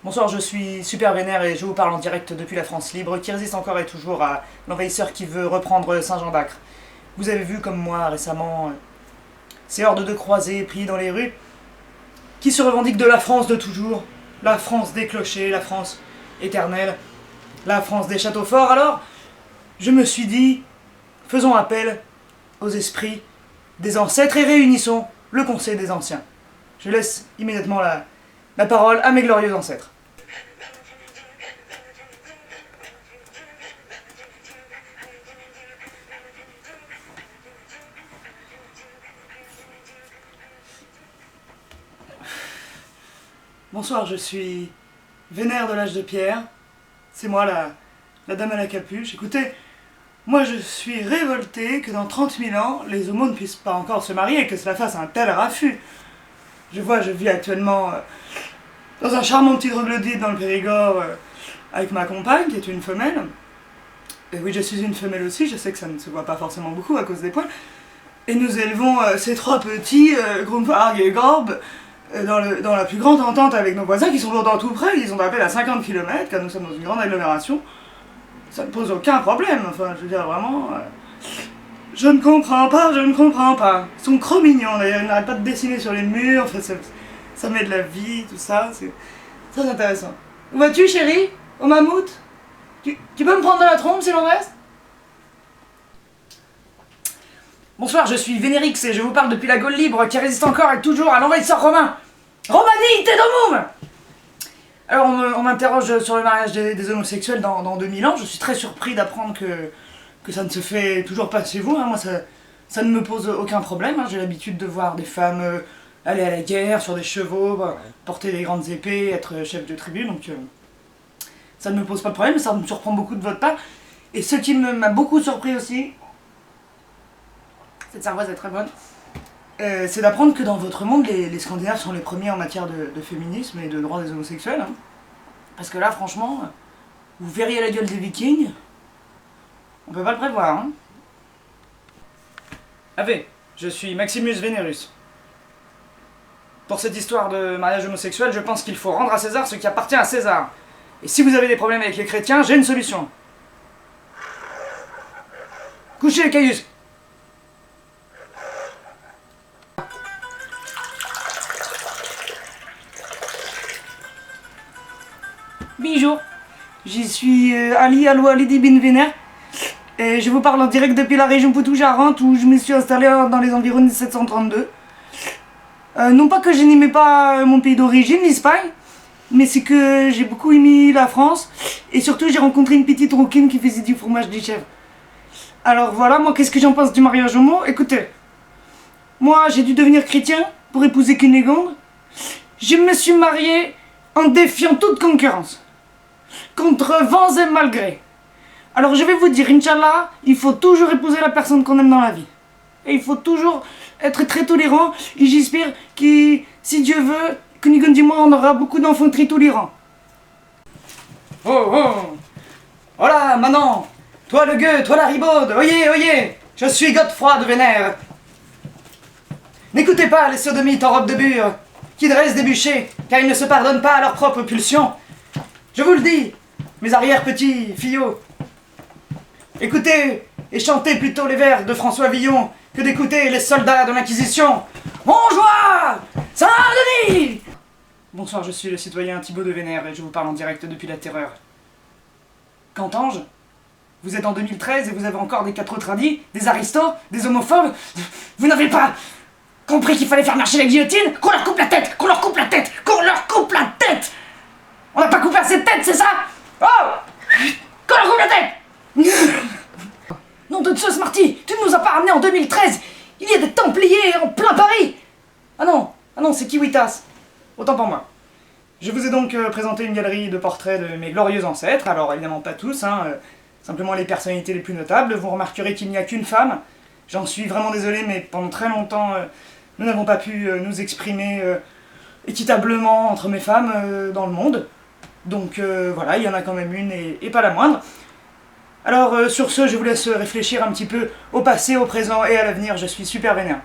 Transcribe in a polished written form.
Bonsoir, je suis Super Vénère et je vous parle en direct depuis la France libre, qui résiste encore et toujours à l'envahisseur qui veut reprendre Saint-Jean-d'Acre. Vous avez vu comme moi récemment ces hordes de croisés priés dans les rues, qui se revendiquent de la France de toujours, la France des clochers, la France éternelle, la France des châteaux forts. Alors, je me suis dit, faisons appel aux esprits des ancêtres et réunissons le conseil des anciens. Je laisse immédiatement la parole à mes glorieux ancêtres. Bonsoir, je suis Vénère de l'âge de pierre. C'est moi, la dame à la capuche. Écoutez, moi je suis révolté que dans 30 000 ans, les homos ne puissent pas encore se marier et que cela fasse un tel raffut. Je vis actuellement dans un charmant petit troglodyte dans le Périgord avec ma compagne, qui est une femelle. Et oui, je suis une femelle aussi, je sais que ça ne se voit pas forcément beaucoup à cause des poils. Et nous élevons ces trois petits, Grumparg et Gorb, dans la plus grande entente avec nos voisins qui sont pourtant tout près, ils ont appel à 50 km, car nous sommes dans une grande agglomération. Ça ne pose aucun problème, enfin je veux dire vraiment... Je ne comprends pas. Ils sont trop mignons d'ailleurs, ils n'arrêtent pas de dessiner sur les murs, en fait, ça met de la vie, tout ça, c'est très intéressant. Où vas-tu chérie? Au mammouth? Tu peux me prendre de la trompe s'il en reste? Bonsoir, je suis Vénérix et je vous parle depuis la Gaule libre qui résiste encore et toujours à l'envahisseur romain. Romani te domum! Alors on m'interroge sur le mariage des homosexuels dans 2000 ans, je suis très surpris d'apprendre que ça ne se fait toujours pas chez vous, hein. Moi ça ne me pose aucun problème, hein. J'ai l'habitude de voir des femmes aller à la guerre sur des chevaux, porter des grandes épées, être chef de tribu, donc ça ne me pose pas de problème, mais ça me surprend beaucoup de votre part. Et ce qui m'a beaucoup surpris aussi, cette cervoise est très bonne, c'est d'apprendre que dans votre monde, les Scandinaves sont les premiers en matière de féminisme et de droits des homosexuels, hein. Parce que là, franchement, vous verriez la gueule des Vikings, on peut pas le prévoir, hein. Ave, je suis Maximus Vénérus. Pour cette histoire de mariage homosexuel, je pense qu'il faut rendre à César ce qui appartient à César. Et si vous avez des problèmes avec les chrétiens, j'ai une solution. Couchez les Caius. Bonjour, je suis Ali Aloualidi Bin Vénère et je vous parle en direct depuis la région Poitou-Charentes où je me suis installé dans les environs de 1732. Non pas que je n'aimais pas mon pays d'origine, l'Espagne, mais c'est que j'ai beaucoup aimé la France et surtout j'ai rencontré une petite rouquine qui faisait du fromage de chèvre. Alors voilà, moi qu'est-ce que j'en pense du mariage homo? Écoutez, moi j'ai dû devenir chrétien pour épouser Cunégonde. Je me suis marié en défiant toute concurrence, contre vents et malgré. Alors je vais vous dire, Inch'Allah, il faut toujours épouser la personne qu'on aime dans la vie. Et il faut toujours être très tolérant, et j'espère que, si Dieu veut, Cunégonde et moi, on aura beaucoup d'enfants très tolérants. Oh oh! Voilà, maintenant, toi le gueux, toi la ribaude, oyez, je suis Godefroy de Vénère. N'écoutez pas les sodomites en robe de bure, qui dressent des bûchers, car ils ne se pardonnent pas à leurs propres pulsions. Je vous le dis, mes arrière-petits fillots, écoutez et chantez plutôt les vers de François Villon que d'écouter les soldats de l'Inquisition. Bonjour, Saint-Denis! Bonsoir, je suis le citoyen Thibaut de Vénère et je vous parle en direct depuis la terreur. Qu'entends-je? Vous êtes en 2013 et vous avez encore des quatre tradis, des aristos, des homophobes? Vous n'avez pas compris qu'il fallait faire marcher la guillotine? Qu'on leur coupe la tête! Qu'on leur coupe la tête! Qu'on leur coupe la tête! On n'a pas coupé assez de tête, c'est ça? Oh! Qu'on leur coupe la tête! Nom de Zeus, Marty! Tu ne nous as pas ramenés en 2013! Il y a des Templiers en plein Paris! Ah non, c'est Kiwitas. Autant pour moi. Je vous ai donc présenté une galerie de portraits de mes glorieux ancêtres, alors évidemment pas tous, hein, simplement les personnalités les plus notables. Vous remarquerez qu'il n'y a qu'une femme. J'en suis vraiment désolé, mais pendant très longtemps, nous n'avons pas pu nous exprimer équitablement entre mes femmes dans le monde. Donc voilà, il y en a quand même une et pas la moindre. Alors sur ce, je vous laisse réfléchir un petit peu au passé, au présent et à l'avenir. Je suis Super Vénère.